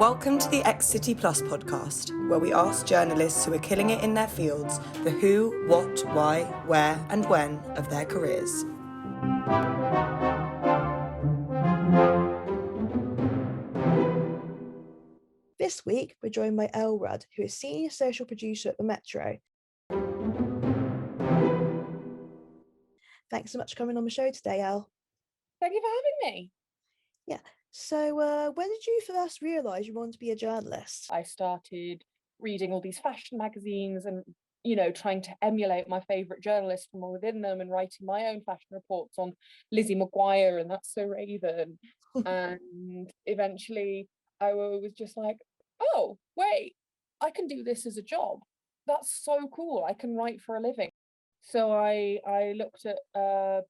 Welcome to the XCity Plus podcast, where we ask journalists who are killing it in their fields the who, what, why, where, and when of their careers. This week, we're joined by Elle Rudd, who is Senior Social Producer at the Metro. Thanks so much for coming on the show today, Elle. Thank you for having me. Yeah. So when did you first realise you wanted to be a journalist? I started reading all these fashion magazines and, trying to emulate my favourite journalists from within them and writing my own fashion reports on Lizzie McGuire and That's So Raven. And eventually I was just like, oh, wait, I can do this as a job. That's so cool. I can write for a living. So I looked at the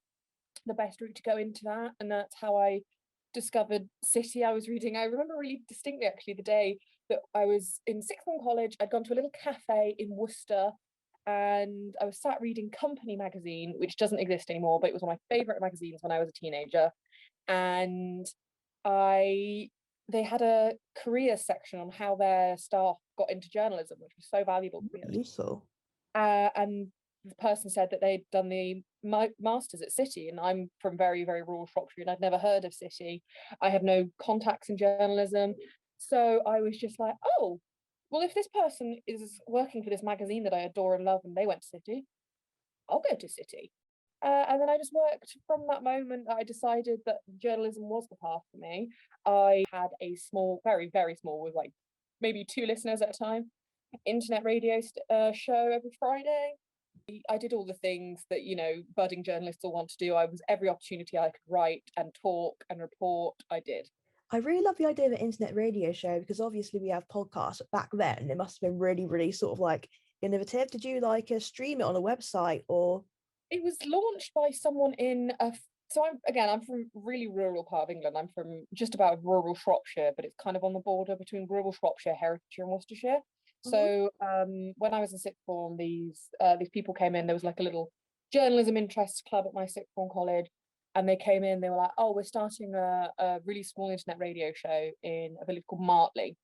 best route to go into that, and that's how I discovered City. I remember really distinctly actually the day that I was in sixth form college. I'd gone to a little cafe in Worcester and I was sat reading Company magazine, which doesn't exist anymore, but it was one of my favourite magazines when I was a teenager. And they had a career section on how their staff got into journalism, which was so valuable to me. Useful. And the person said that they'd done the masters at City, and I'm from very, very rural Shropshire and I'd never heard of City. I had no contacts in journalism, so I was just like, oh, well, if this person is working for this magazine that I adore and love and they went to City, I'll go to City. And then I just worked from that moment. I decided that journalism was the path for me. I had a small, very, very small, with like maybe 2 listeners at a time, internet radio show every Friday. I did all the things that, budding journalists all want to do. I was every opportunity I could write and talk and report, I did. I really love the idea of an internet radio show because obviously we have podcasts, but back then it must have been really, really sort of like innovative. Did you stream it on a website or? It was launched by someone so I'm from really rural part of England. I'm from just about rural Shropshire, but it's kind of on the border between rural Shropshire, Herefordshire and Worcestershire. So when I was in sixth form, these people came in. There was like a little journalism interest club at my sixth form college, and they came in. They were like, "Oh, we're starting a really small internet radio show in a village called Martley,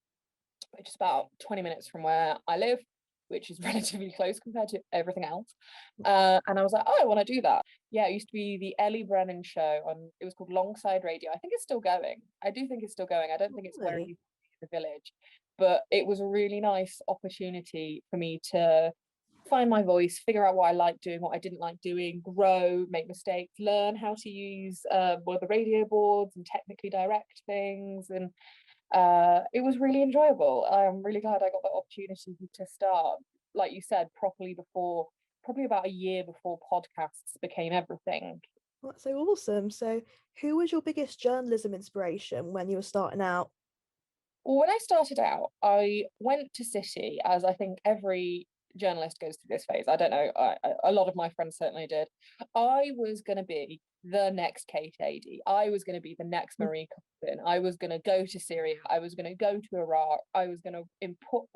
which is about 20 minutes from where I live, which is relatively close compared to everything else." And I was like, "Oh, I want to do that." Yeah, it used to be the Ellie Brennan show it was called Longside Radio. I think it's still going. I do think it's still going. I don't think it's where it used to be in the village. But it was a really nice opportunity for me to find my voice, figure out what I liked doing, what I didn't like doing, grow, make mistakes, learn how to use one of the radio boards and technically direct things. And it was really enjoyable. I'm really glad I got that opportunity to start, like you said, probably about a year before podcasts became everything. That's so awesome. So who was your biggest journalism inspiration when you were starting out? Well, when I started out, I went to City, as I think every journalist goes through this phase. I don't know, a lot of my friends certainly did. I was going to be the next Kate Adie. I was going to be the next Marie Coffin. I was going to go to Syria. I was going to go to Iraq. I was going to report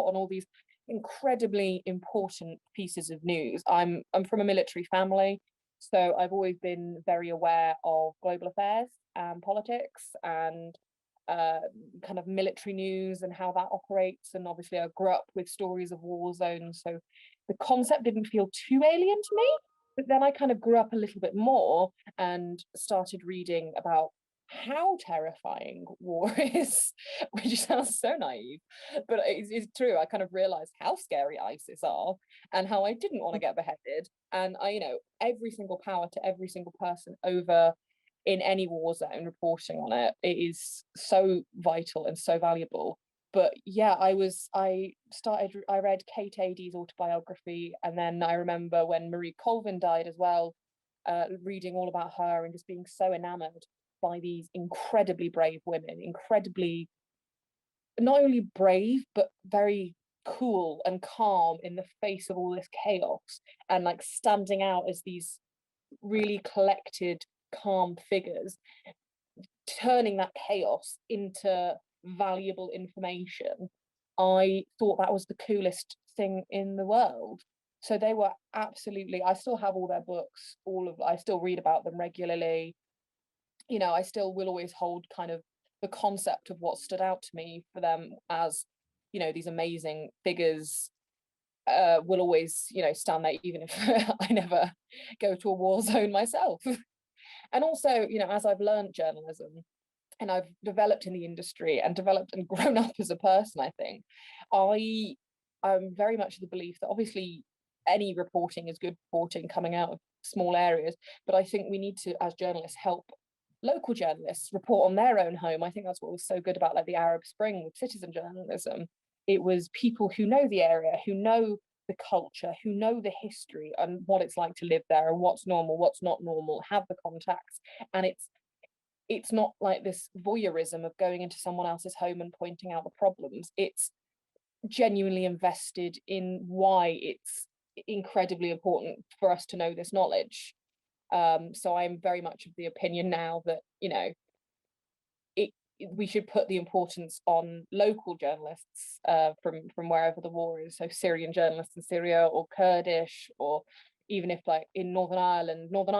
on all these incredibly important pieces of news. I'm from a military family, so I've always been very aware of global affairs and politics and kind of military news and how that operates. And obviously I grew up with stories of war zones, so the concept didn't feel too alien to me. But then I kind of grew up a little bit more and started reading about how terrifying war is, which sounds so naive, but it's true. I kind of realized how scary ISIS are and how I didn't want to get beheaded. And every single power to every single person over in any war zone, reporting on it is so vital and so valuable. But yeah, I read Kate Adie's autobiography, and then I remember when Marie Colvin died as well, reading all about her and just being so enamored by these incredibly brave women, incredibly not only brave but very cool and calm in the face of all this chaos, and like standing out as these really collected, calm figures, turning that chaos into valuable information. I thought that was the coolest thing in the world. So they were absolutely, I still have all their books, I still read about them regularly. I still will always hold kind of the concept of what stood out to me for them as, you know, these amazing figures will always, you know, stand there, even if I never go to a war zone myself. And also, you know, as I've learned journalism and I've developed in the industry and developed and grown up as a person, I think I'm very much of the belief that obviously any reporting is good reporting coming out of small areas, but I think we need to, as journalists, help local journalists report on their own home. I think that's what was so good about like the Arab Spring with citizen journalism. It was people who know the area, who know the culture, who know the history and what it's like to live there and what's normal, what's not normal, have the contacts. And it's not like this voyeurism of going into someone else's home and pointing out the problems. It's genuinely invested in why it's incredibly important for us to know this knowledge. So I'm very much of the opinion now that, you know, we should put the importance on local journalists from wherever the war is. So Syrian journalists in Syria, or Kurdish, or even if like in Northern Ireland, Northern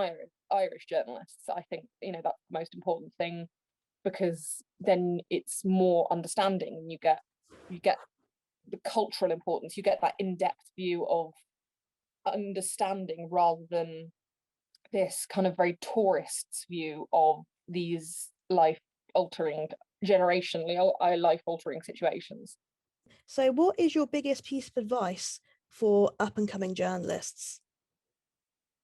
Irish journalists. I think, you know, that's the most important thing, because then it's more understanding, and you get the cultural importance, you get that in-depth view of understanding rather than this kind of very tourist's view of these life-altering situations. So what is your biggest piece of advice for up and coming journalists?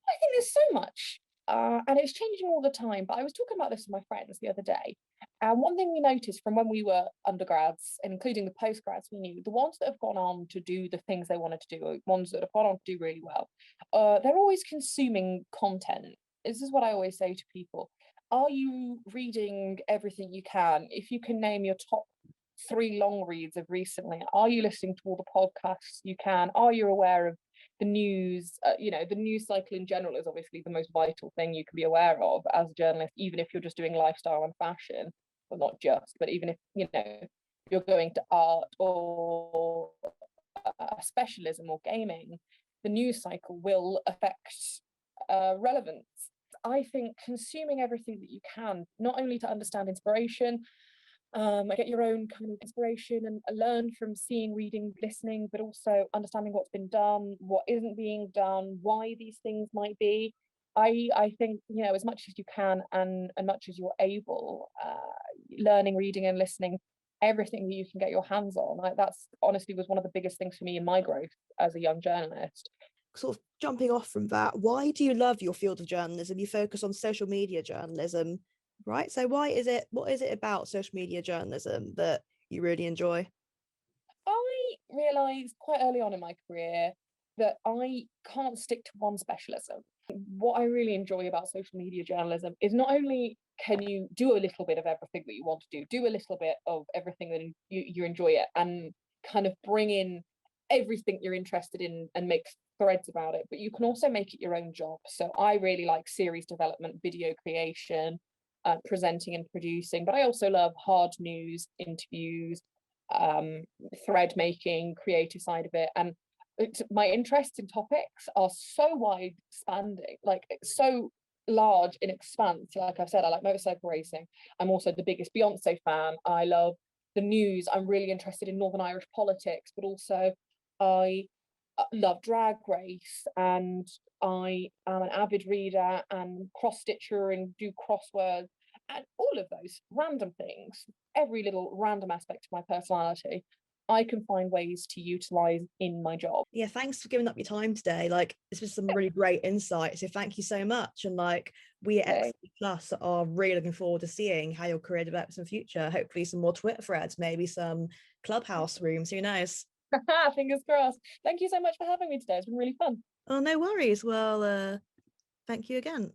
I think there's so much, and it's changing all the time. But I was talking about this with my friends the other day, and one thing we noticed from when we were undergrads, and including the postgrads we knew, the ones that have gone on to do the things they wanted to do, ones that have gone on to do really well, they're always consuming content. This is what I always say to people. Are you reading everything you can? If you can name your top 3 long reads of recently, are you listening to all the podcasts you can? Are you aware of the news? You know, the news cycle in general is obviously the most vital thing you can be aware of as a journalist, even if you're just doing lifestyle and fashion. Well, not just, but even if, you know, you're going to art or a specialism or gaming, the news cycle will affect relevance. I think consuming everything that you can, not only to understand inspiration, get your own kind of inspiration and learn from seeing, reading, listening, but also understanding what's been done, what isn't being done, why these things might be. I think, you know, as much as you can and much as you're able, learning, reading and listening, everything that you can get your hands on. Like, that's honestly was one of the biggest things for me in my growth as a young journalist. Sort of jumping off from that, why do you love your field of journalism? You focus on social media journalism, right? So what is it about social media journalism that you really enjoy? I realised quite early on in my career that I can't stick to one specialism. What I really enjoy about social media journalism is not only can you do a little bit of everything that you want to do a little bit of everything that you enjoy it, and kind of bring in everything you're interested in and make threads about it, but you can also make it your own job. So I really like series development, video creation, presenting and producing, but I also love hard news, interviews, thread making, creative side of it. And my interests in topics are so wide spanning, like so large in expanse. Like I've said, I like motorcycle racing. I'm also the biggest Beyonce fan. I love the news. I'm really interested in Northern Irish politics, but also I love Drag Race, and I am an avid reader and cross-stitcher and do crosswords and all of those random things, every little random aspect of my personality, I can find ways to utilize in my job. Yeah, thanks for giving up your time today. Like, this was some really great insight. So thank you so much. And like, we at XCity Plus are really looking forward to seeing how your career develops in the future. Hopefully some more Twitter threads, maybe some Clubhouse rooms, who knows? Fingers crossed. Thank you so much for having me today. It's been really fun. Oh, no worries. Well, thank you again.